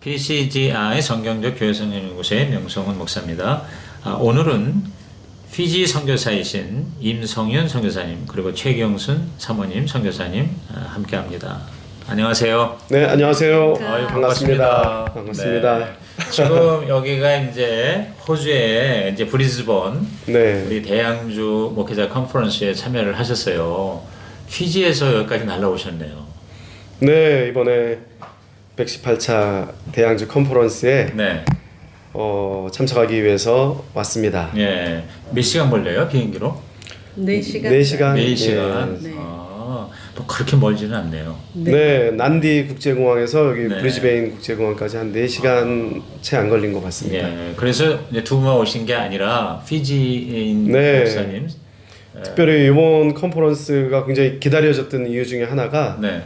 PCGI 성경적 교회선교연구소의 명성훈 목사입니다. 오늘은 피지 선교사이신 임성윤 선교사님 그리고 최경순 사모님 선교사님 함께합니다. 안녕하세요. 네, 안녕하세요. 아유, 반갑습니다. 반갑습니다. 네. 지금 여기가 이제 호주의 이제 브리즈번 네. 우리 대양주 목회자 컨퍼런스에 참여를 하셨어요. 피지에서 여기까지 날라오셨네요. 네, 이번에 118차 대양주 컨퍼런스에 네. 참석하기 위해서 왔습니다. 예. 몇 시간 걸려요? 비행기로? 4시간. 4시간. 4시간. 네. 또 그렇게 멀지는 않네요. 네, 난디 국제공항에서 여기 네. 브리즈베인 국제공항까지 한 4시간 채 안 걸린 것 같습니다. 예. 그래서 이제 두 분만 오신 게 아니라 피지인 네. 목사님. 특별히 이번 컨퍼런스가 굉장히 기다려졌던 이유 중에 하나가 네.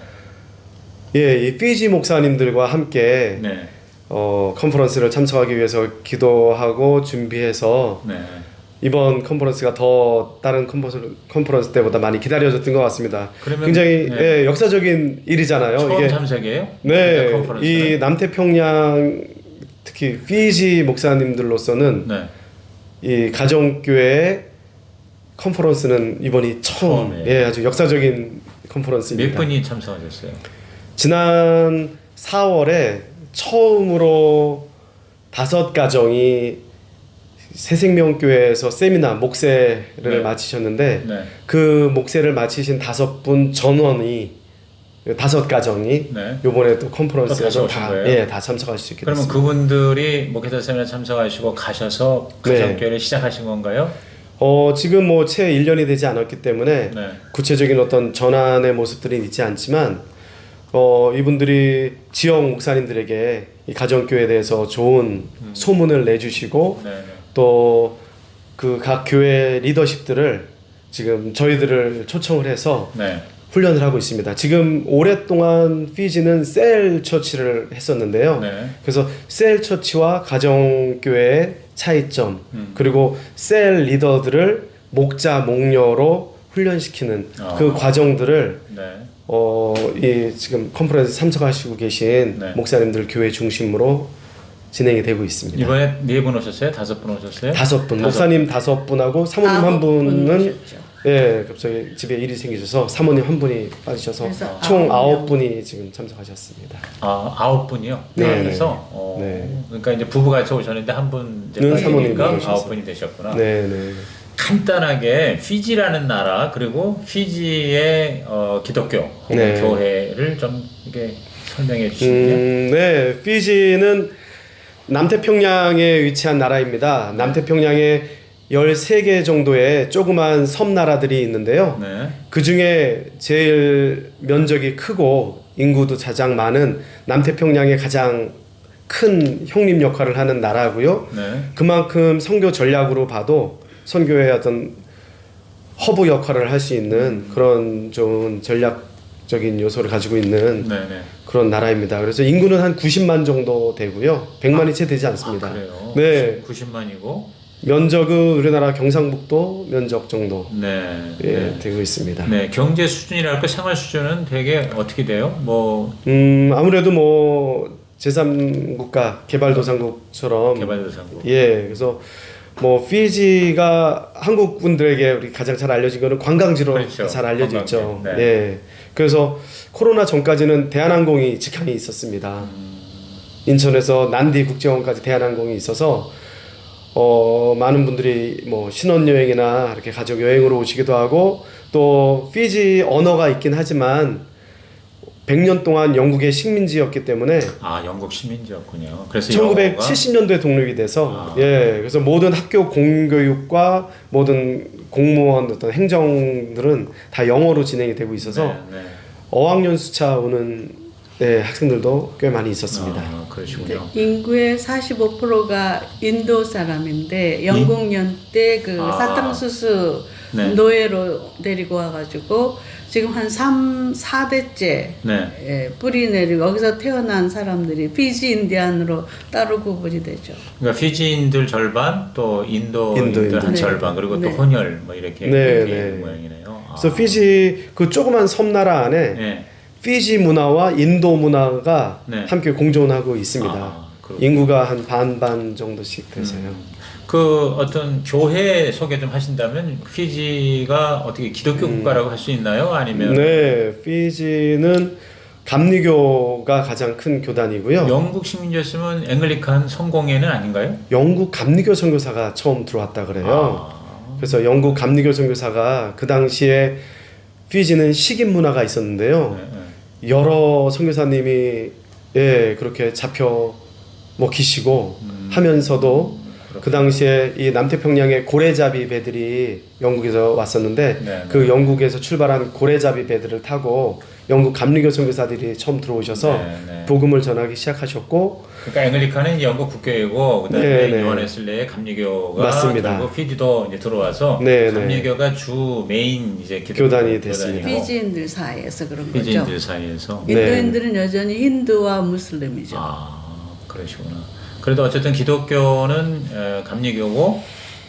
예, 이 피지 목사님들과 함께 네. 컨퍼런스를 참석하기 위해서 기도하고 준비해서 네. 이번 컨퍼런스가 더 다른 컨퍼런스 때보다 많이 기다려졌던 것 같습니다. 그러면, 굉장히 네. 예, 역사적인 일이잖아요. 처음 이게 참석이에요? 네, 컨퍼런스는? 이 남태평양 특히 피지 목사님들로서는 네. 이 가정교회 컨퍼런스는 이번이 처음이에요. 예, 아주 역사적인 컨퍼런스입니다. 몇 분이 참석하셨어요? 지난 4월에 처음으로 5가정이 새생명교회에서 세미나 목세를 네. 마치셨는데 네. 그 목세를 마치신 5분 전원이 5가정이 네. 요번에 또 컨퍼런스에 다시 오신 거예요? 예, 다 참석할 수 있게 그러면 됐습니다. 그분들이 목회자 세미나 참석하시고 가셔서 가정교회를 시작하신 건가요? 지금 뭐 채 1년이 되지 않았기 때문에 네. 구체적인 어떤 전환의 모습들이 있지 않지만 이분들이 지역 목사님들에게 이 가정교회에 대해서 좋은 소문을 내주시고 네. 네. 또 그 각 교회 리더십들을 지금 저희들을 초청을 해서 네. 훈련을 하고 있습니다. 지금 오랫동안 피지는 셀 처치를 했었는데요. 네. 그래서 셀 처치와 가정교회의 차이점 그리고 셀 리더들을 목자 목녀로 훈련시키는 그 과정들을 네. 이 지금 컨퍼런스 참석하시고 계신 네. 목사님들 교회 중심으로 진행이 되고 있습니다. 이번에 4분 오셨어요? 5분 오셨어요? 5분 목사님 5분하고 사모님 1분은 예 갑자기 집에 일이 생기셔서 사모님 1분이 빠지셔서 총 9분이 지금 참석하셨습니다. 9분이요? 네. 그래서 네. 그러니까 이제 부부같이 오셨는데 한 분 이제 사모님이 빠지니까 오셨어요. 9분이 되셨구나. 네네. 간단하게 피지라는 나라 그리고 피지의 기독교 네. 교회를 좀 이렇게 설명해 주시면요. 네, 피지는 남태평양에 위치한 나라입니다. 남태평양에 13개 정도의 조그만 섬 나라들이 있는데요. 네. 그 중에 제일 면적이 크고 인구도 가장 많은 남태평양의 가장 큰 형님 역할을 하는 나라고요. 네. 그만큼 선교 전략으로 봐도 선교의 어떤 허브 역할을 할 수 있는 그런 좋은 전략적인 요소를 가지고 있는 네, 네. 그런 나라입니다. 그래서 인구는 한 90만 정도 되고요. 100만이 채 되지 않습니다. 그래요. 네. 90만이고. 면적은 우리나라 경상북도 면적 정도 네. 예, 네. 되고 있습니다. 네, 경제 수준이랄까 생활 수준은 되게 어떻게 돼요? 뭐 아무래도 뭐 제3국가 개발도상국처럼 개발도상국. 예, 그래서 뭐 피지가 한국 분들에게 우리 가장 잘 알려진 거는 관광지로 그렇죠. 잘 알려져 관광지. 있죠. 네. 예, 그래서 코로나 전까지는 대한항공이 직항이 있었습니다. 인천에서 난디 국제공항까지 대한항공이 있어서 많은 분들이 뭐 신혼여행이나 이렇게 가족 여행으로 오시기도 하고 또 피지 언어가 있긴 하지만 100년 동안 영국의 식민지였기 때문에 영국 시민지였군요. 그래서 1970년도에 독립이 돼서 예, 그래서 모든 학교 공교육과 모든 공무원 어떤 행정들은 다 영어로 진행이 되고 있어서 네, 네. 어학연 수차 오는 네, 학생들도 꽤 많이 있었습니다. 그러시군요. 인구의 45%가 인도 사람인데 영국년 때 그 사탕수수 네. 노예로 데리고 와가지고 지금 한 4대째 네. 뿌리 내리고 거기서 태어난 사람들이 피지 인디안으로 따로 구분이 되죠. 그러니까 피지인들 절반 또 인도인들 한 네. 절반 그리고 또 네. 혼혈 뭐 이렇게 네, 있는 네. 모양이네요. 그래서 피지 그 조그만 섬나라 안에 네. 피지 문화와 인도 문화가 네. 함께 공존하고 있습니다. 그렇군요. 인구가 한 반반 정도씩 되세요. 그 어떤 교회 소개 좀 하신다면 피지가 어떻게 기독교 국가라고 할 수 있나요? 아니면 네, 피지는 감리교가 가장 큰 교단이고요. 영국 식민지였으면 앵글리칸 성공회는 아닌가요? 영국 감리교 선교사가 처음 들어왔다 그래요. 아, 그래서 영국 감리교 선교사가 그 당시에 피지는 식인 문화가 있었는데요. 네, 여러 선교사님이 그렇게 잡혀 먹히시고 하면서도 그 당시에 이 남태평양의 고래잡이 배들이 영국에서 왔었는데 네, 그 영국에서 출발한 고래잡이 배들을 타고 영국 감리교 선교사들이 처음 들어오셔서 네. 복음을 전하기 시작하셨고, 그러니까 앵글리칸은 영국 국교이고 그다음에 네, 네. 요한웨슬레의 감리교가 맞습니다. 결국 피지도 이제 들어와서 네, 네. 감리교가 주 메인 이제 기독교 교단이 됐습니다. 피지인들 사이에서 그런 거죠. 피지인들 사이에서 인도인들은 여전히 힌두와 무슬림이죠. 그러시구나. 그래도 어쨌든 기독교는 감리교고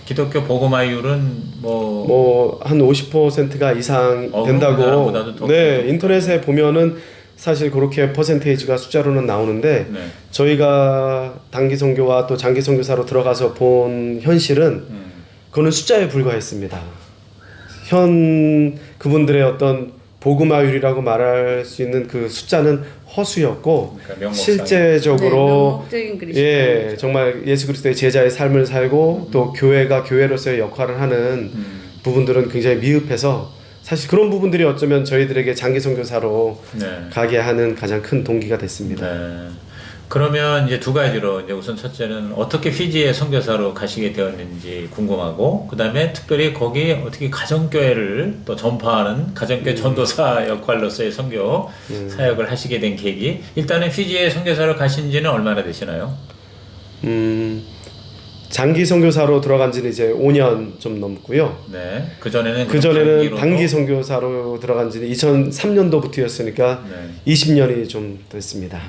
기독교 복음화율은 뭐 한 50%가 이상 된다고. 우리나라보다도 더 네, 크죠. 인터넷에 보면은 사실 그렇게 퍼센테이지가 숫자로는 나오는데 네. 저희가 단기 선교와 또 장기 선교사로 들어가서 본 현실은 그거는 숫자에 불과했습니다. 그분들의 어떤 복음화율이라고 말할 수 있는 그 숫자는 허수였고, 그러니까 명목상. 실제적으로 명목적인 그리스도인이죠. 정말 예수 그리스도의 제자의 삶을 살고 또 교회가 교회로서의 역할을 하는 부분들은 굉장히 미흡해서 사실 그런 부분들이 어쩌면 저희들에게 장기 선교사로 네. 가게 하는 가장 큰 동기가 됐습니다. 네. 그러면 이제 두 가지로 이제 우선 첫째는 어떻게 피지에 선교사로 가시게 되었는지 궁금하고, 그다음에 특별히 거기 어떻게 가정교회를 또 전파하는 가정교회 전도사 역할로서의 선교 사역을 하시게 된 계기. 일단은 피지에 선교사로 가신 지는 얼마나 되시나요? 장기 선교사로 들어간 지는 이제 5년 좀 넘고요. 네. 그전에는 단기 선교사로 들어간 지는 2003년도부터였으니까 네. 20년이 좀 됐습니다.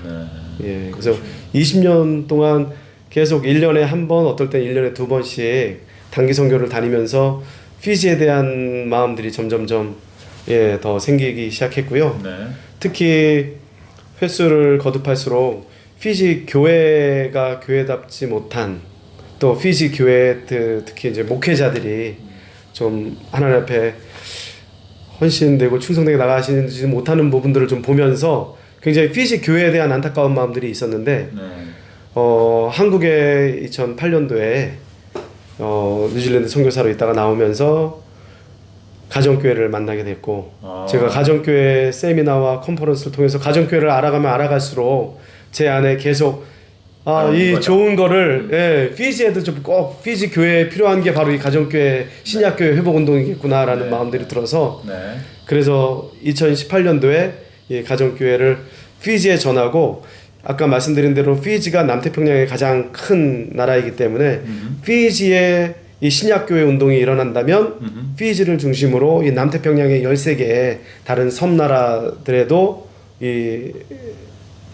네. 그래서 20년 동안 계속 1년에 한 번, 어떨 땐 1년에 두 번씩 단기 선교를 다니면서 피지에 대한 마음들이 점점점 더 생기기 시작했고요. 네. 특히 횟수를 거듭할수록 피지 교회가 교회답지 못한, 또 피지 교회 특히 이제 목회자들이 좀 하나님 앞에 헌신되고 충성되게 나가시지 못하는 부분들을 좀 보면서 굉장히 피지 교회에 대한 안타까운 마음들이 있었는데, 네. 한국에 2008년도에 뉴질랜드 선교사로 있다가 나오면서 가정교회를 만나게 됐고, 제가 가정교회 세미나와 컨퍼런스를 통해서 가정교회를 알아가면 알아갈수록 제 안에 계속 이 거죠. 좋은 거를 피지에도 좀 꼭 피지 교회에 필요한 게 바로 이 가정교회 신약교회 회복운동이겠구나라는 네. 마음들이 들어서, 네. 그래서 2018년도에 이 가정교회를 피지에 전하고, 아까 말씀드린 대로 피지가 남태평양의 가장 큰 나라이기 때문에 피지에 이 신약교회 운동이 일어난다면 피지를 중심으로 이 남태평양의 13개의 다른 섬나라들에도 이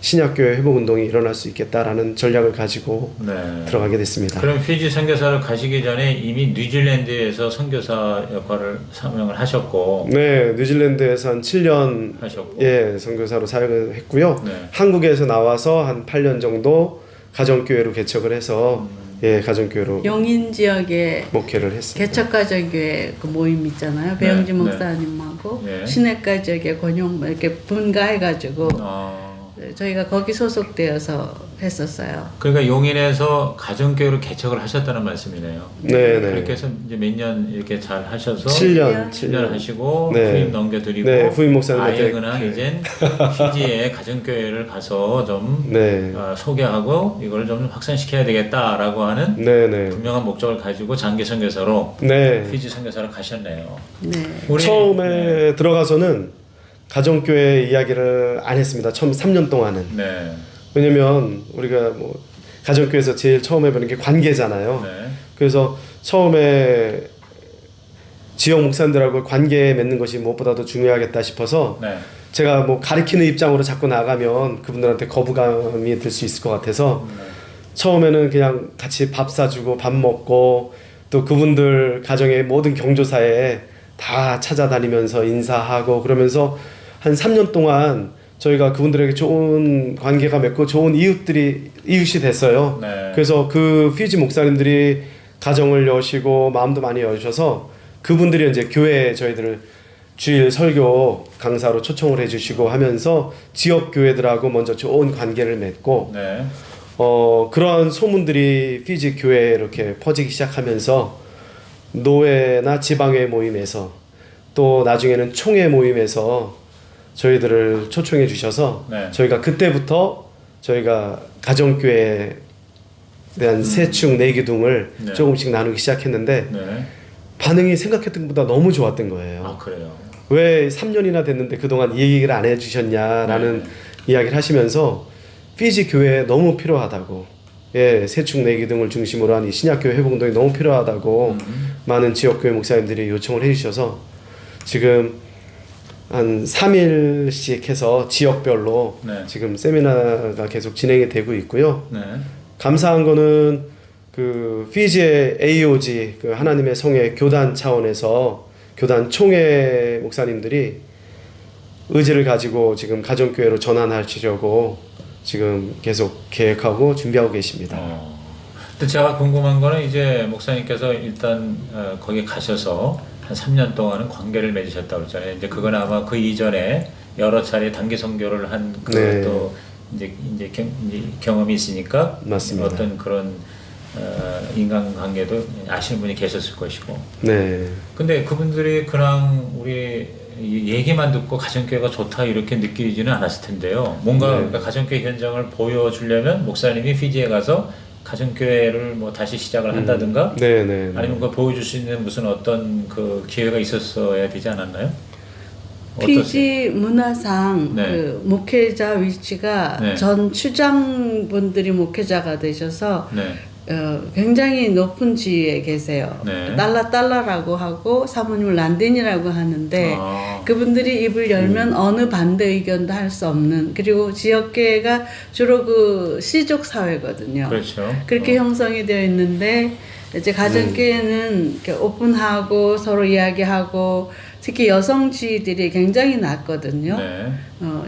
신약교회 회복운동이 일어날 수 있겠다라는 전략을 가지고 네. 들어가게 됐습니다. 그럼 피지 선교사를 가시기 전에 이미 뉴질랜드에서 선교사 역할을 사명을 하셨고, 네, 뉴질랜드에서 한 7년 하셨고, 선교사로 사역을 했고요. 네. 한국에서 나와서 한 8년 정도 가정교회로 개척을 해서 가정교회로 용인 지역에 목회를 했습니다. 개척가정교회 그 모임 있잖아요. 배영지 네. 목사님하고 네. 시내가 지역에 권용 이렇게 분가해가지고 저희가 거기 소속되어서 했었어요. 그러니까 용인에서 가정교회로 개척을 하셨다는 말씀이네요. 네, 네. 그렇게 해서 이제 몇 년 이렇게 잘 하셔서 7년 하시고 네. 후임 넘겨드리고 네, 후임 목사님한테 아예 그냥 이젠 피지에 가정교회를 가서 좀 네. 소개하고 이걸 좀 확산시켜야 되겠다라고 하는 네, 네. 분명한 목적을 가지고 장기 선교사로 네. 피지 선교사로 가셨네요. 네. 처음에 들어가서는 가정교회 이야기를 안 했습니다. 처음 3년 동안은. 네. 왜냐면 우리가 뭐 가정교회에서 제일 처음 해보는 게 관계잖아요. 네. 그래서 처음에 지역 목사님들하고 관계 맺는 것이 무엇보다도 중요하겠다 싶어서 네. 제가 뭐 가리키는 입장으로 자꾸 나가면 그분들한테 거부감이 들 수 있을 것 같아서 처음에는 그냥 같이 밥 사주고 밥 먹고 또 그분들 가정의 모든 경조사에 다 찾아다니면서 인사하고 그러면서 한 3년 동안 저희가 그분들에게 좋은 관계가 맺고 좋은 이웃이 됐어요. 네. 그래서 그 피지 목사님들이 가정을 여시고 마음도 많이 여셔서 그분들이 이제 교회에 저희들을 주일 설교 강사로 초청을 해주시고 하면서 지역 교회들하고 먼저 좋은 관계를 맺고 네. 그러한 소문들이 피지 교회에 이렇게 퍼지기 시작하면서 노회나 지방회 모임에서 또 나중에는 총회 모임에서 저희들을 초청해 주셔서 네. 저희가 그때부터 저희가 가정교회에 대한 세축 내기둥을 네. 조금씩 나누기 시작했는데 네. 반응이 생각했던 것보다 너무 좋았던 거예요. 아 그래요. 왜 3년이나 됐는데 그동안 이 얘기를 안 해주셨냐라는 이야기를 하시면서 피지 교회에 너무 필요하다고, 예, 세축 내기둥을 중심으로 한 이 신약교회 회복운동이 너무 필요하다고 많은 지역교회 목사님들이 요청을 해주셔서 지금 한 3일씩 해서 지역별로 네. 지금 세미나가 계속 진행이 되고 있고요. 네. 감사한 거는 그 피지의 AOG 그 하나님의 성의 교단 차원에서 교단 총회 목사님들이 의지를 가지고 지금 가정교회로 전환하시려고 지금 계속 계획하고 준비하고 계십니다. 근데 제가 궁금한 거는 이제 목사님께서 일단 거기 가셔서 한 3년 동안은 관계를 맺으셨다고 그랬잖아요. 이제 그건 아마 그 이전에 여러 차례 단기 선교를 한 그것도 이제 경험이 있으니까 맞습니다. 어떤 그런 인간관계도 아시는 분이 계셨을 것이고. 네. 근데 그분들이 그냥 우리 얘기만 듣고 가정교회가 좋다 이렇게 느끼지는 않았을 텐데요. 뭔가 네. 그러니까 가정교회 현장을 보여주려면 목사님이 피지에 가서 가정교회를 뭐 다시 시작을 한다든가 네네. 아니면 그 보여줄 수 있는 무슨 어떤 그 기회가 있었어야 되지 않았나요? 피지 문화상 네. 그 목회자 위치가 네. 전 추장분들이 목회자가 되셔서 네. 굉장히 높은 지위에 계세요. 네. 달라라고 하고 사모님을 란딘이라고 하는데 그분들이 입을 열면 어느 반대 의견도 할 수 없는, 그리고 지역교회가 주로 그 시족 사회거든요. 그렇죠. 그렇게 형성이 되어 있는데 이제 가정교회는 이렇게 오픈하고 서로 이야기하고 특히 여성 지위들이 굉장히 낮거든요. 네.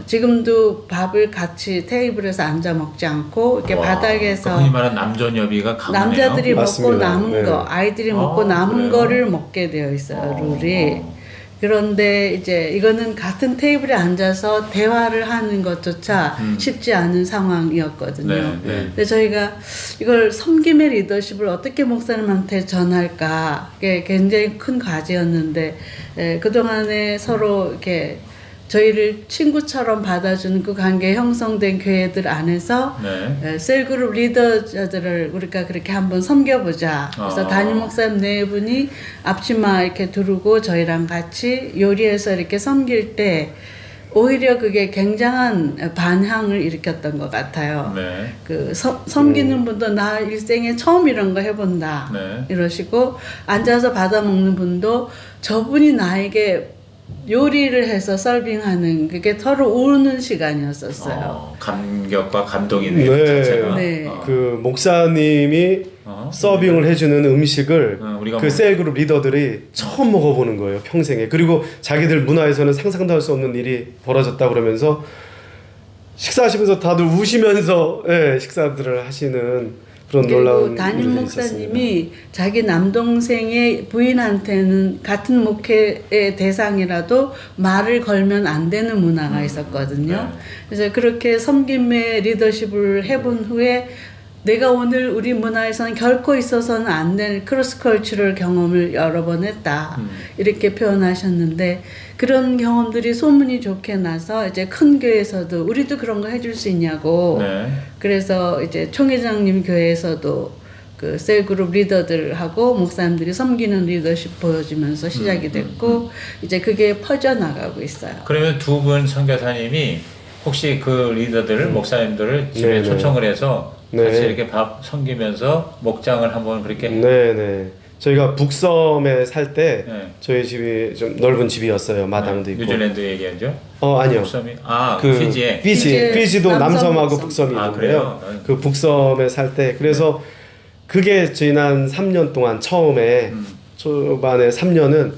지금도 밥을 같이 테이블에서 앉아 먹지 않고 이렇게 바닥에서 흔히 말하는 남존여비가 강하네요. 남자들이 맞습니다. 먹고 남은 네. 거, 아이들이 먹고 남은 그래요? 거를 먹게 되어 있어요, 룰이. 그런데 이제 이거는 같은 테이블에 앉아서 대화를 하는 것조차 쉽지 않은 상황이었거든요. 네, 네. 근데 저희가 이걸 섬김의 리더십을 어떻게 목사님한테 전할까, 이게 굉장히 큰 과제였는데, 그동안에 서로 이렇게 저희를 친구처럼 받아주는 그 관계 형성된 교회들 안에서 네. 셀그룹 리더들을 우리가 그렇게 한번 섬겨보자. 그래서 담임 목사님 네 분이 앞치마 이렇게 두르고 저희랑 같이 요리해서 이렇게 섬길 때 오히려 그게 굉장한 반향을 일으켰던 것 같아요. 네. 그 섬기는 분도 나 일생에 처음 이런 거 해본다. 네. 이러시고 앉아서 받아 먹는 분도 저분이 나에게 요리를 해서 서빙하는 그게 서로 우는 시간이었었어요. 감격과 감동이 네. 그 자체가. 네. 그 목사님이 서빙을 해주는 음식을 우리가 그 셀그룹 리더들이 처음 먹어보는 거예요, 평생에. 그리고 자기들 문화에서는 상상도 할 수 없는 일이 벌어졌다 그러면서 식사하시면서 다들 우시면서 식사들을 하시는 그런 그리고 놀라운 담임 일들이 목사님이 있었습니다. 자기 남동생의 부인한테는 같은 목회의 대상이라도 말을 걸면 안 되는 문화가 있었거든요. 네. 그래서 그렇게 섬김의 리더십을 해본 후에 내가 오늘 우리 문화에서는 결코 있어서는 안 될 크로스컬처럴 경험을 여러 번 했다. 이렇게 표현하셨는데 그런 경험들이 소문이 좋게 나서 이제 큰 교회에서도 우리도 그런 거 해줄 수 있냐고. 네. 그래서 이제 총회장님 교회에서도 그 셀그룹 리더들하고 목사님들이 섬기는 리더십 보여주면서 시작이 됐고 이제 그게 퍼져나가고 있어요. 그러면 두 분 선교사님이 혹시 그 리더들, 목사님들을 집에 네네. 초청을 해서 네. 같이 이렇게 밥 섬기면서 목장을 한번 그렇게 네네. 저희가 북섬에 살 때 네. 저희 집이 좀 넓은 집이었어요. 마당도 있고. 뉴질랜드 얘기하죠? 아니요. 북섬이 그 피지에. 피지도 남섬, 남섬하고 북섬. 북섬이 아, 있는데요. 그래요? 그 북섬에 살 때 그래서 그게 지난 3년 동안 처음에 초반에 3년은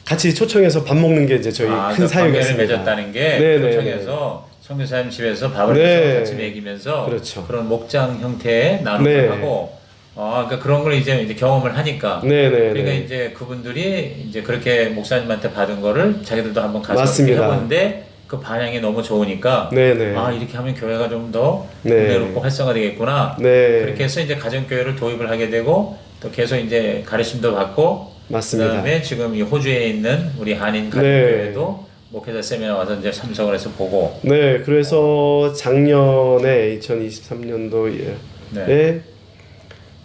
같이 초청해서 밥 먹는 게 이제 저희 큰 그 관계를 사유였습니다. 맺었다는 게 네네. 초청해서 선교사님 집에서 밥을 네. 같이 먹이면서 그렇죠. 그런 목장 형태의 나눔을 네. 하고 그러니까 그런 걸 이제 경험을 하니까 네네. 그러니까 이제 그분들이 이제 그렇게 목사님한테 받은 거를 자기들도 한번 가서 맞습니다. 해보는데 그 반향이 너무 좋으니까 네네. 이렇게 하면 교회가 좀 더 네. 은혜롭고 활성화되겠구나. 네. 그렇게 해서 이제 가정교회를 도입을 하게 되고 또 계속 이제 가르침도 받고 맞습니다. 그다음에 지금 이 호주에 있는 우리 한인 가정교회도 목회자 세미나 와서 이제 참석을 해서 보고 네, 그래서 작년에 2023년도에 네.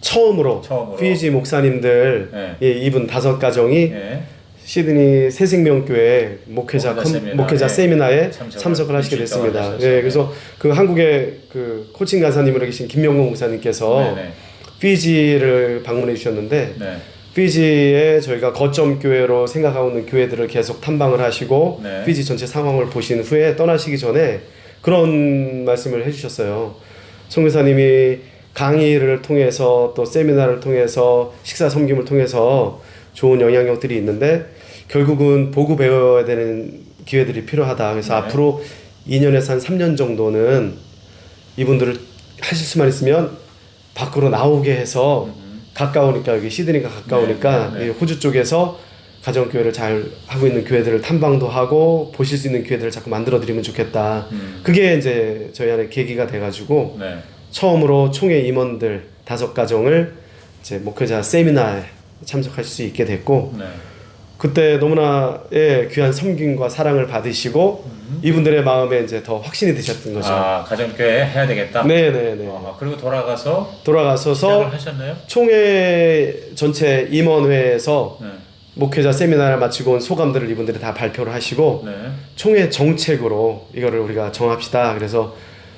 처음으로 처음으로. 피지 목사님들 네. 이분 5가정이 예. 시드니 새생명교회 목회자 세미나에 참석을 하시게 됐습니다. 네, 그래서 그 한국의 그 코칭 간사님으로 계신 김명곤 목사님께서 네네. 피지를 방문해 주셨는데 네. 피지에 저희가 거점 교회로 생각하고 있는 교회들을 계속 탐방을 하시고 네. 피지 전체 상황을 보신 후에 떠나시기 전에 그런 말씀을 해주셨어요. 선교사님이 강의를 통해서 또 세미나를 통해서 식사 섬김을 통해서 좋은 영향력들이 있는데 결국은 보고 배워야 되는 기회들이 필요하다. 그래서 네. 앞으로 2년에서 한 3년 정도는 이분들을 하실 수만 있으면 밖으로 나오게 해서 가까우니까 여기 시드니가 가까우니까 네, 네, 네. 이 호주 쪽에서 가정교회를 잘 하고 있는 교회들을 탐방도 하고 보실 수 있는 기회들을 자꾸 만들어 드리면 좋겠다. 그게 이제 저희 안에 계기가 돼가지고 네. 처음으로 총회 임원들 5가정을 이제 목회자 세미나에 참석하실 수 있게 됐고 네. 그때 너무나 귀한 섬김과 사랑을 받으시고 이분들의 마음에 이제 더 확신이 드셨던 거죠. 가정교회 해야 되겠다. 네네네. 그리고 돌아가서서 돌아가서서 하셨나요? 총회 전체 임원회에서 네. 목회자 세미나를 마치고 온 소감들을 이분들이 다 발표를 하시고 네. 총회 정책으로 이거를 우리가 정합시다. 그래서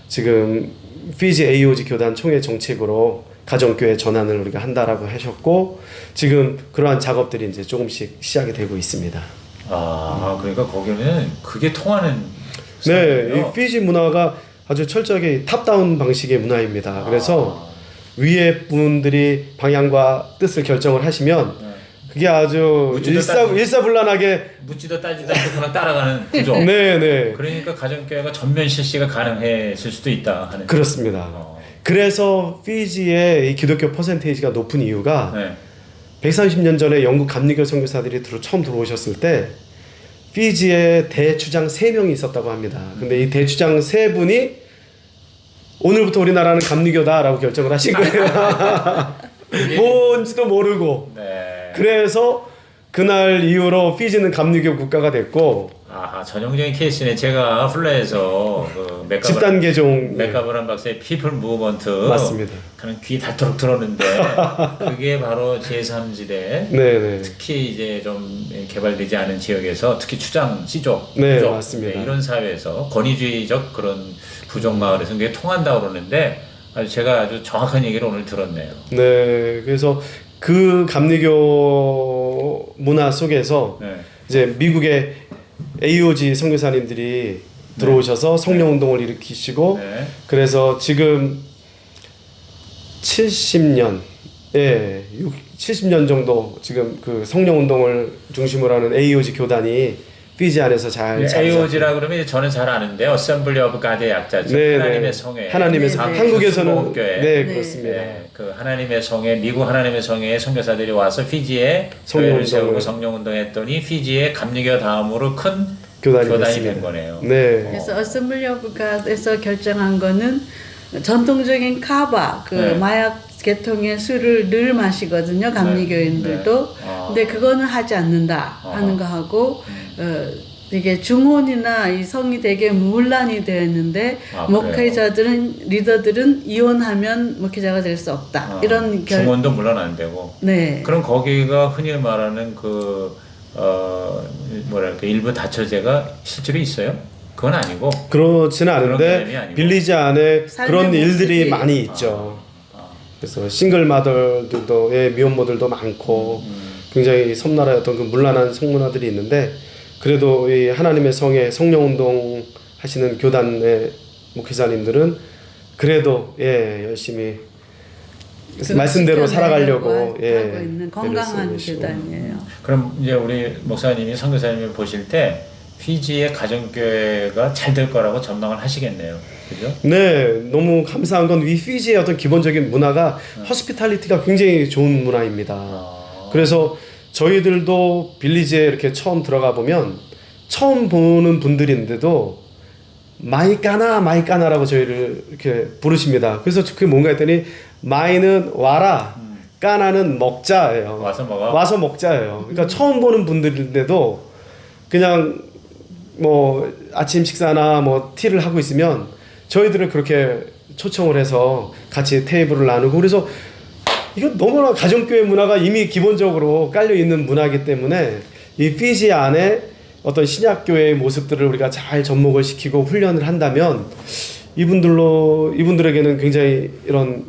지금 피지 AOG 교단 총회 정책으로 가정교회 전환을 우리가 한다라고 하셨고 지금 그러한 작업들이 이제 조금씩 시작이 되고 있습니다. 그러니까 거기는 그게 통하는 네, 스타일이에요? 이 피지 문화가 아주 철저하게 탑다운 방식의 문화입니다. 그래서 위에 분들이 방향과 뜻을 결정을 하시면 네. 그게 아주 묻지도 일사불란하게 묻지도 따지도 않고 그냥 따라가는 구조. 네네 그러니까 가정교회가 전면 실시가 가능해질 수도 있다 하는. 그렇습니다. 그래서 피지의 이 기독교 퍼센테이지가 높은 이유가 네. 130년 전에 영국 감리교 선교사들이 처음 들어오셨을 때 피지에 대추장 3명이 있었다고 합니다. 근데 이 대추장 3분이 오늘부터 우리나라는 감리교다라고 결정을 하신 거예요. 뭔지도 모르고. 네. 그래서 그날 이후로 피지는 감리교 국가가 됐고 전형적인 케이스네. 제가 플라에서 그 집단 개종 맥가브란 박사의 피플 무브먼트 맞습니다. 그런 귀 닳도록 들었는데 그게 바로 제3지대 네네. 특히 이제 좀 개발되지 않은 지역에서 특히 추장, 시족, 네, 부족, 맞습니다. 이런 사회에서 권위주의적 그런 부족 마을에서 그게 통한다고 그러는데 제가 아주 정확한 얘기를 오늘 들었네요. 네, 그래서 그 감리교 문화 속에서 네. 이제 미국의 AOG 선교사님들이 들어오셔서 성령운동을 일으키시고 네. 그래서 지금 70년 70년 정도 지금 그 성령운동을 중심으로 하는 AOG 교단이 피지 안에서 잘 AOG라 그러면 이제 저는 잘 아는데 어셈블리 오브 가드의 약자죠. 네, 하나님의 네. 성회. 하나님의 네, 네. 한국에서는 교회. 네 그렇습니다. 네, 그 하나님의 성회, 미국 하나님의 성회에 선교사들이 와서 피지에 교회를 세우고 성령운동했더니 피지에 감리교 다음으로 큰 교단이 됐습니다. 된 거네요. 네. 그래서 어셈블리 오브 갓에서 결정한 거는 전통적인 카바 네. 마약 계통의 술을 늘 마시거든요. 감리교인들도. 네. 근데 그거는 하지 않는다 하는 거 하고 이게 중혼이나 이 성이 되게 문란이 되어 있는데 목회자들은 리더들은 이혼하면 목회자가 될 수 없다. 이런 중혼도 물론 안 되고. 네. 그럼 거기가 흔히 말하는 그 뭐랄까 일부 다처제가 실제로 있어요? 그건 아니고. 그렇지는 그런 않은데 개념이 아니고. 빌리지 안에 그런 일들이 모습이. 많이 있죠. 그래서 싱글 마더들도 미혼모들도 많고 굉장히 섬나라였던 그 문란한 성문화들이 있는데 그래도 이 하나님의 성에 성령운동 하시는 교단의 목회자님들은 그래도 열심히 말씀대로 살아가려고 하고 있는 건강한 애를 쓰시고. 교단이에요. 그럼 이제 우리 목사님이 선교사님을 보실 때 피지의 가정교회가 잘 될 거라고 전망을 하시겠네요. 그죠? 네, 너무 감사한 건 이 피지의 어떤 기본적인 문화가 허스피탈리티가 굉장히 좋은 문화입니다. 그래서 저희들도 빌리지에 이렇게 처음 들어가 보면 처음 보는 분들인데도 마이까나라고 저희를 이렇게 부르십니다. 그래서 그게 뭔가 했더니 마이는 와라, 까나는 먹자예요. 와서 먹자예요. 그러니까 처음 보는 분들인데도 그냥 뭐 아침 식사나 뭐 티를 하고 있으면 저희들을 그렇게 초청을 해서 같이 테이블을 나누고, 그래서 이거 너무나 가정교회 문화가 이미 기본적으로 깔려 있는 문화이기 때문에 이 피지 안에 어떤 신약교회의 모습들을 우리가 잘 접목을 시키고 훈련을 한다면 이분들에게는 굉장히 이런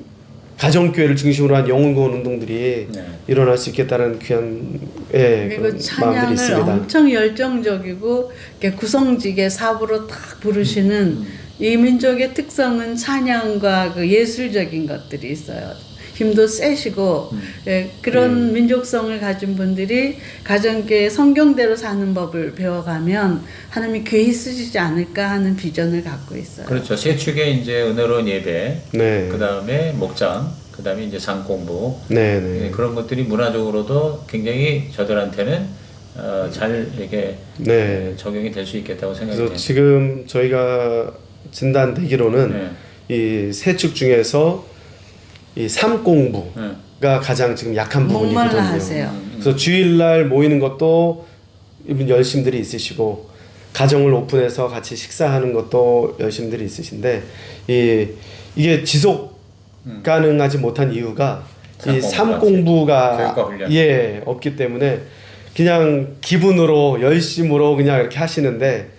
가정교회를 중심으로 한 영혼구원 운동들이 네. 일어날 수 있겠다는 귀한 그리고 그런 마음들이 찬양을 있습니다. 엄청 열정적이고 이렇게 구성지게 사부로 딱 부르시는 이 민족의 특성은 찬양과 그 예술적인 것들이 있어요. 힘도 세시고 예, 그런 민족성을 가진 분들이 가정교회 성경대로 사는 법을 배워가면 하나님이 귀히 쓰시지 않을까 하는 비전을 갖고 있어요. 그렇죠. 세 축의 이제 은혜로운 예배, 네. 그 다음에 목장, 그 다음에 이제 상공부, 네, 네. 네, 그런 것들이 문화적으로도 굉장히 저들한테는 잘 이렇게 네. 적용이 될 수 있겠다고 그래서 생각해요. 지금 저희가 진단되기로는 네. 이 세 축 중에서 이 삼공부가 네. 가장 지금 약한 부분이거든요. 목말라 하세요. 그래서 주일날 모이는 것도 이분 열심들이 있으시고, 가정을 오픈해서 같이 식사하는 것도 열심들이 있으신데, 이게 지속 가능하지 못한 이유가 이 교육과 삼공부가 훈련. 없기 때문에 그냥 기분으로 열심으로 그냥 이렇게 하시는데,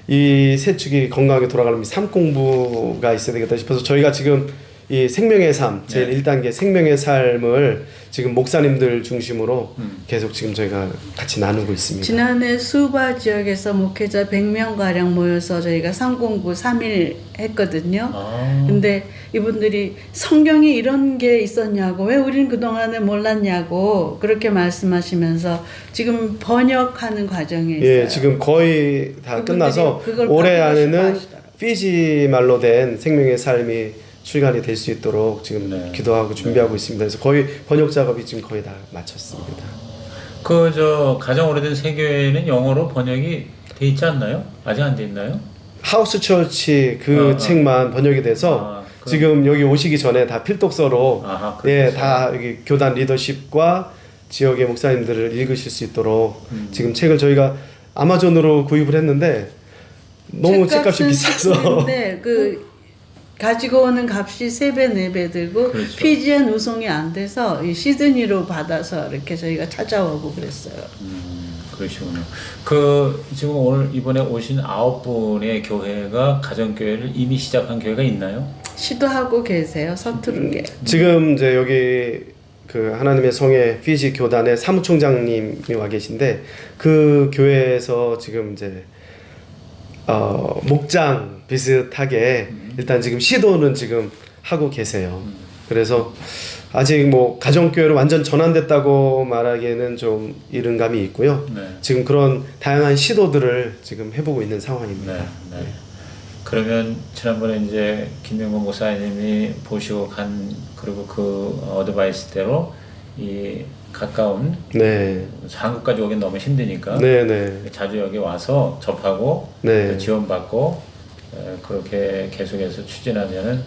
이 세 축이 건강하게 돌아가려면 삼공부가 있어야 되겠다 싶어서 저희가 지금 이 생명의 삶, 제일 1단계 생명의 삶을 지금 목사님들 중심으로 계속 지금 저희가 같이 나누고 있습니다. 지난해 수바 지역에서 목회자 100명가량 모여서 저희가 상공부 3일 했거든요. 근데 이분들이 성경에 이런 게 있었냐고, 왜 우리는 그동안에 몰랐냐고 그렇게 말씀하시면서 지금 번역하는 과정에 있어요. 예, 지금 거의 다 그분들이 끝나서 그걸 올해 받고 안에는 싶어 피지 말로 된 생명의 삶이 출간이 될 수 있도록 지금 네. 기도하고 준비하고 있습니다. 그래서 거의 번역 작업이 지금 거의 다 마쳤습니다. 그 가장 오래된 세교회는 영어로 번역이 돼 있지 않나요? 아직 안 돼 있나요? 하우스 처치 그 책만 번역이 돼서 지금 여기 오시기 전에 다 필독서로 다 여기 교단 리더십과 지역의 목사님들을 읽으실 수 있도록 지금 책을 저희가 아마존으로 구입을 했는데 너무 책값이 비싸서 그 가지고 오는 값이 3배, 4배 들고 그렇죠. 피지엔 우송이 안 돼서 이 시드니로 받아서 이렇게 저희가 찾아오고 그랬어요. 그러시군요. 지금 오늘 이번에 오신 9분의 교회가 가정교회를 이미 시작한 교회가 있나요? 시도하고 계세요. 서투르게. 지금 이제 여기 그 하나님의 성의 피지 교단의 사무총장님이 와 계신데 그 교회에서 지금 이제 목장 비슷하게 일단 지금 시도는 지금 하고 계세요. 그래서 아직 뭐 가정교회로 완전 전환됐다고 말하기에는 좀 이른 감이 있고요. 네. 지금 그런 다양한 시도들을 지금 해보고 있는 상황입니다. 네. 그러면 지난번에 이제 김명건 목사님이 보시고 그리고 그 어드바이스대로 이 가까운 한국까지 오긴 너무 힘드니까 자주 여기 와서 접하고 지원받고 그렇게 계속해서 추진하면은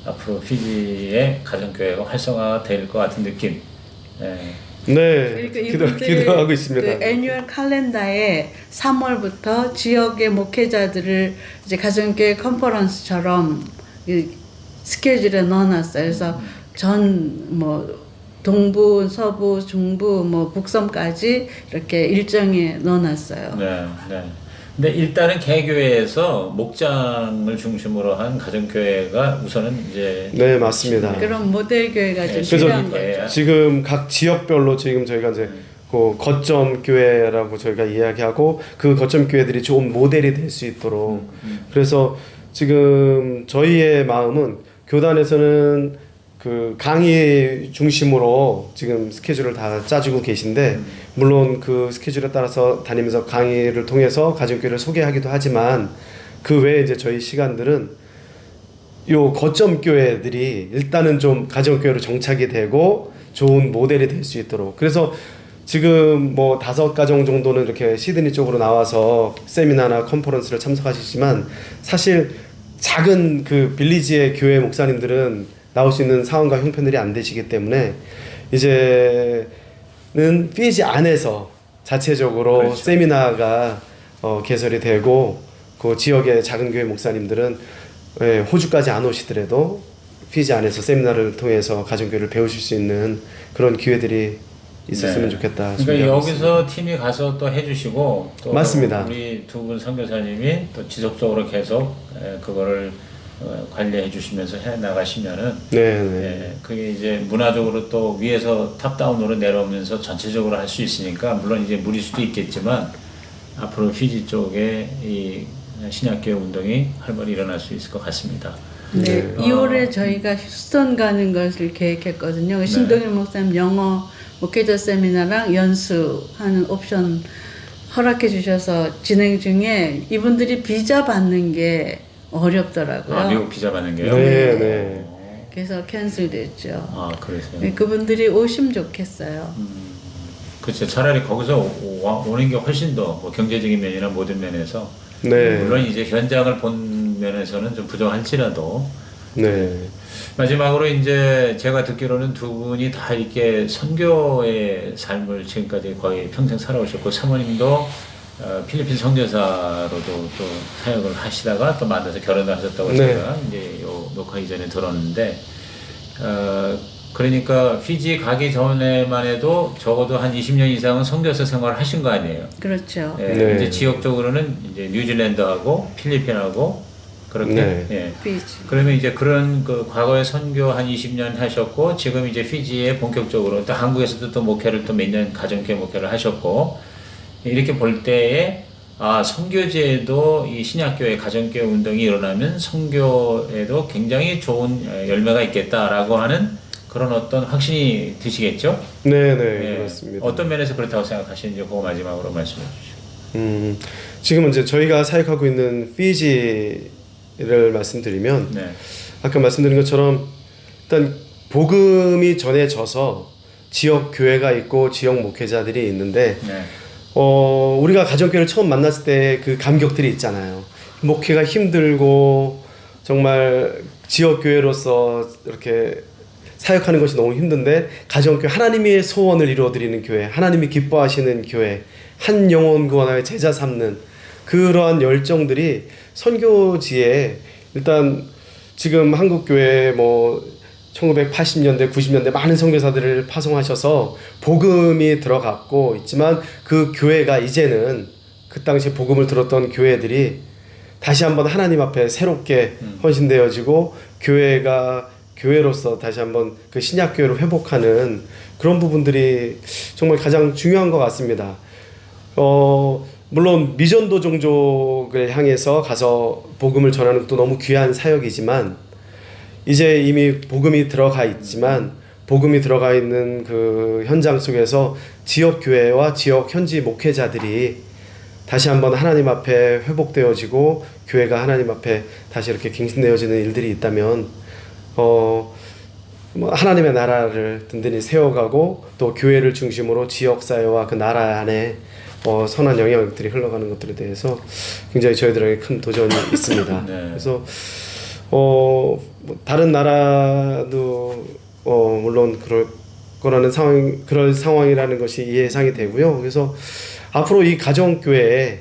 앞으로 피지의 가정교회가 활성화가 될 것 같은 느낌. 기도하고 있습니다. 그 애뉴얼 칼렌더에 3월부터 지역의 목회자들을 이제 가정교회 컨퍼런스처럼 스케줄에 넣어놨어요. 그래서 동부, 서부, 중부, 북섬까지 이렇게 일정에 넣어놨어요. 근데 일단은 개교회에서 목장을 중심으로 한 가정교회가 우선은 이제 맞습니다. 그런 모델 교회가 좀 그래서 필요한 거죠. 지금 각 지역별로 지금 저희가 이제 그 거점 교회라고 저희가 이야기하고 그 거점 교회들이 좋은 모델이 될 수 있도록 그래서 지금 저희의 마음은 교단에서는 그 강의 중심으로 지금 스케줄을 다 짜주고 계신데 물론 그 스케줄에 따라서 다니면서 강의를 통해서 가정교회를 소개하기도 하지만 그 외에 이제 저희 시간들은 요 거점 교회들이 일단은 좀 가정교회로 정착이 되고 좋은 모델이 될 수 있도록 그래서 지금 뭐 5가정 정도는 이렇게 시드니 쪽으로 나와서 세미나나 컨퍼런스를 참석하시지만 사실 작은 그 빌리지의 교회 목사님들은 나올 수 있는 상황과 형편들이 안 되시기 때문에 이제는 피지 안에서 자체적으로 그렇죠. 세미나가 개설이 되고 그 지역의 작은 교회 목사님들은 호주까지 안 오시더라도 피지 안에서 세미나를 통해서 가정교회를 배우실 수 있는 그런 기회들이 있었으면 네. 좋겠다. 그러니까 여기서 팀이 가서 또 해주시고 또 맞습니다. 우리 두 분 선교사님이 또 지속적으로 계속 그거를 관리해 주시면서 해 나가시면은 네. 그게 이제 문화적으로 또 위에서 탑다운으로 내려오면서 전체적으로 할 수 있으니까 물론 이제 무리 수도 있겠지만 앞으로 피지 쪽에 이 신약교회 운동이 활발히 일어날 수 있을 것 같습니다. 네, 2월에 저희가 휴스턴 가는 것을 계획했거든요. 신동일 목사님 영어 목회자 세미나랑 연수하는 옵션 허락해 주셔서 진행 중에 이분들이 비자 받는 게 어렵더라고요. 미국 비자 받는 게요? 네. 그래서 캔슬됐죠. 그러세요? 그분들이 오시면 좋겠어요. 그렇죠. 차라리 거기서 오는 게 훨씬 더 뭐 경제적인 면이나 모든 면에서 네. 물론 이제 현장을 본 면에서는 좀 부족할지라도 네. 마지막으로 이제 제가 듣기로는 두 분이 다 이렇게 선교의 삶을 지금까지 거의 평생 살아오셨고 사모님도 필리핀 선교사로도 또 사역을 하시다가 또 만나서 결혼을 하셨다고 네. 제가 이제 요 녹화 이전에 들었는데 그러니까 피지 가기 전에만 해도 적어도 한 20년 이상은 선교사 생활을 하신 거 아니에요? 그렇죠. 네. 이제 지역적으로는 이제 뉴질랜드하고 필리핀하고 그렇게 네. 피지. 그러면 이제 그런 그 과거에 선교 한 20년 하셨고 지금 이제 피지에 본격적으로 또 한국에서도 또 목회를 또 몇 년 가정교회 목회를 하셨고 이렇게 볼 때에 선교제에도 이 신약교회 가정교회 운동이 일어나면 선교에도 굉장히 좋은 열매가 있겠다라고 하는 그런 어떤 확신이 드시겠죠? 네, 예. 그렇습니다. 어떤 면에서 그렇다고 생각하시는지 그거 마지막으로 말씀해 주시죠. 지금은 이제 저희가 사역하고 있는 피지를 말씀드리면 네. 아까 말씀드린 것처럼 일단 복음이 전해져서 지역 교회가 있고 지역 목회자들이 있는데 네. 우리가 가정교회를 처음 만났을 때 그 감격들이 있잖아요. 목회가 힘들고 정말 지역 교회로서 이렇게 사역하는 것이 너무 힘든데 가정교회 하나님의 소원을 이루어드리는 교회, 하나님이 기뻐하시는 교회, 한 영혼 구원하여 제자 삼는 그러한 열정들이 선교지에 일단 지금 한국교회 뭐 1980년대, 90년대 많은 선교사들을 파송하셔서 복음이 들어갔고 있지만 그 교회가 이제는 그 당시 복음을 들었던 교회들이 다시 한번 하나님 앞에 새롭게 헌신되어지고 교회로서 다시 한번 그 신약교회로 회복하는 그런 부분들이 정말 가장 중요한 것 같습니다. 물론 미전도 종족을 향해서 가서 복음을 전하는 것도 너무 귀한 사역이지만 이제 이미 복음이 들어가 있지만 복음이 들어가 있는 그 현장 속에서 지역 교회와 지역 현지 목회자들이 다시 한번 하나님 앞에 회복되어지고 교회가 하나님 앞에 다시 이렇게 갱신되어지는 일들이 있다면 하나님의 나라를 든든히 세워가고 또 교회를 중심으로 지역 사회와 그 나라 안에 선한 영향력들이 흘러가는 것들에 대해서 굉장히 저희들에게 큰 도전이 있습니다. 네. 그래서 다른 나라도 물론 그럴 상황이라는 것이 예상이 되고요. 그래서 앞으로 이 가정교회에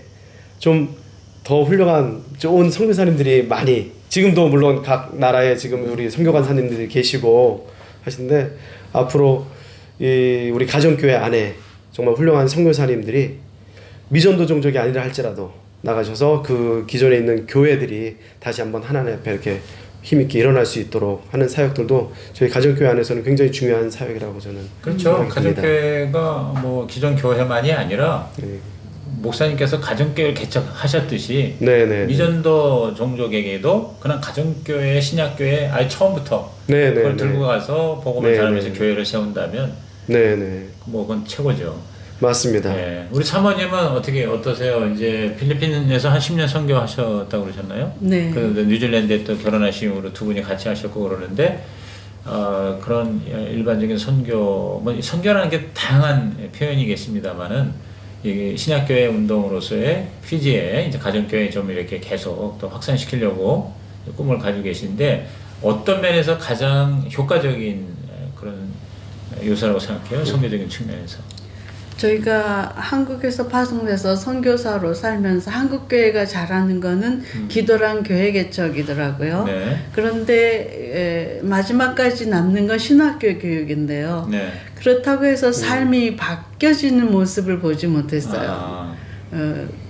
좀 더 훌륭한 좋은 선교사님들이 많이 지금도 물론 각 나라에 지금 우리 선교관사님들이 계시고 하시는데 앞으로 이 우리 가정교회 안에 정말 훌륭한 선교사님들이 미전도 종족이 아니라 할지라도 나가셔서 그 기존에 있는 교회들이 다시 한번 하나님 앞에 이렇게 힘있게 일어날 수 있도록 하는 사역들도 저희 가정교회 안에서는 굉장히 중요한 사역이라고 저는 그렇죠. 생각이 듭니다. 가정교회가 뭐 기존 교회만이 아니라 네. 목사님께서 가정교회를 개척하셨듯이 네네. 미전도 종족에게도 그냥 가정교회, 신약교회 아예 처음부터 네네. 그걸 들고 가서 복음을 네네. 전하면서 교회를 세운다면 네네. 뭐 그건 최고죠. 맞습니다. 예. 우리 사모님은 어떠세요? 이제 필리핀에서 한 10년 선교하셨다고 그러셨나요? 네. 그 뉴질랜드에 또 결혼하신 이후로 두 분이 같이 하셨고 그러는데 그런 일반적인 선교, 뭐 선교라는 게 다양한 표현이겠습니다만은 이 신약교회 운동으로서의 피지에 이제 가정교회 좀 이렇게 계속 또 확산시키려고 꿈을 가지고 계신데 어떤 면에서 가장 효과적인 그런 요소라고 생각해요? 선교적인 측면에서. 저희가 한국에서 파송돼서 선교사로 살면서 한국 교회가 잘하는 거는 기도랑 교회 개척이더라고요. 네. 그런데 마지막까지 남는 건 신학교 교육인데요. 네. 그렇다고 해서 삶이 바뀌어지는 모습을 보지 못했어요.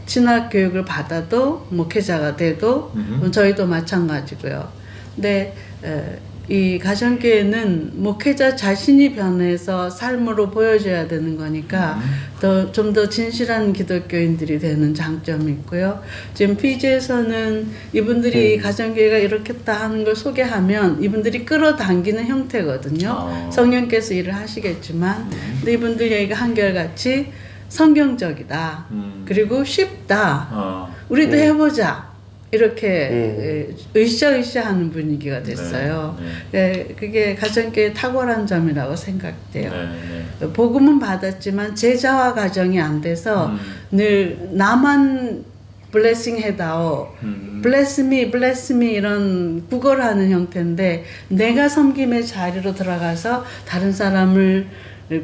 신학 교육을 받아도 목회자가 돼도 저희도 마찬가지고요. 근데 이 가정교회는 목회자 자신이 변해서 삶으로 보여줘야 되는 거니까 좀 더 진실한 기독교인들이 되는 장점이 있고요. 지금 피지에서는 이분들이 가정교회가 이렇겠다 하는 걸 소개하면 이분들이 끌어당기는 형태거든요. 성령께서 일을 하시겠지만 근데 이분들 얘기가 한결같이 성경적이다. 그리고 쉽다. 우리도 해보자. 이렇게 으쌰으쌰하는 분위기가 됐어요. 네, 그게 가정교회의 탁월한 점이라고 생각돼요. 복음은 받았지만 제자와 가정이 안 돼서 늘 나만 블레싱 해다오, bless me 이런 구걸하는 형태인데 내가 섬김의 자리로 들어가서 다른 사람을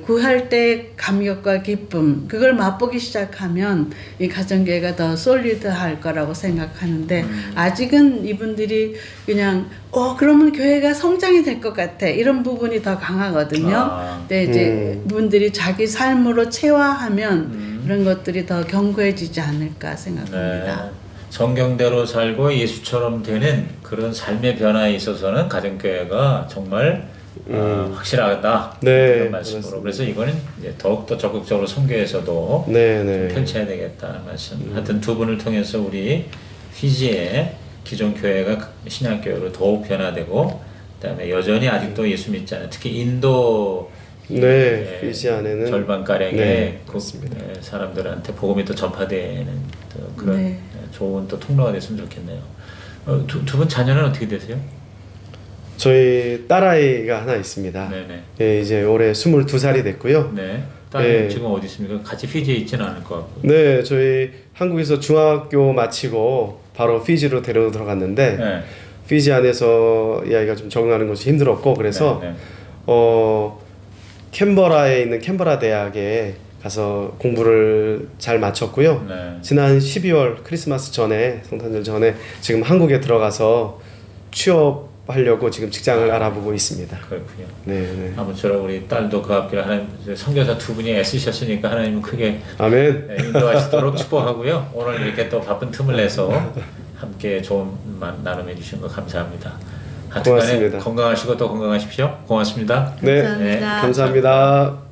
구할 때 감격과 기쁨 그걸 맛보기 시작하면 이 가정교회가 더 솔리드할 거라고 생각하는데 아직은 이분들이 그냥 그러면 교회가 성장이 될 것 같아 이런 부분이 더 강하거든요. 근데 이제 이분들이 자기 삶으로 체화하면 이런 것들이 더 견고해지지 않을까 생각합니다. 네. 성경대로 살고 예수처럼 되는 그런 삶의 변화에 있어서는 가정교회가 정말 확실하다. 네, 그런 말씀으로. 그렇습니다. 그래서 이거는 이제 더욱더 적극적으로 선교에서도 네네. 펼쳐야 되겠다는 말씀. 하여튼 두 분을 통해서 우리 피지의 기존 교회가 신약교회로 더욱 변화되고 그다음에 여전히 아직도 예수 믿지 않은 특히 인도 네, 피지 안에는 절반가량의 네, 그 그렇습니다. 사람들한테 복음이 또 전파되는 또 그런 네. 좋은 또 통로가 됐으면 좋겠네요. 두 분 자녀는 어떻게 되세요? 저희 딸아이가 하나 있습니다. 네네. 예, 이제 올해 22살이 됐고요. 네. 딸은 네. 지금 어디 있습니까? 같이 피지에 있지는 않을 것 같고. 네, 저희 한국에서 중학교 마치고 바로 피지로 데려 들어갔는데 네. 피지 안에서 이 아이가 좀 적응하는 것이 힘들었고 그래서 네, 네. 캔버라에 있는 캔버라 대학에 가서 공부를 잘 마쳤고요. 네. 지난 12월 크리스마스 전에 성탄절 전에 지금 한국에 들어가서 취업하려고 지금 직장을 알아보고 있습니다. 그렇군요. 네, 네. 아무쪼록 우리 딸도 그 앞길 하나님 선교사 두 분이 애쓰셨으니까 하나님은 크게 아멘. 인도하시도록 축복하고요. 오늘 이렇게 또 바쁜 틈을 내서 함께 좋은 말 나눔해 주신 거 감사합니다. 하여튼간에 고맙습니다. 건강하시고 또 건강하십시오. 고맙습니다. 네, 감사합니다. 감사합니다.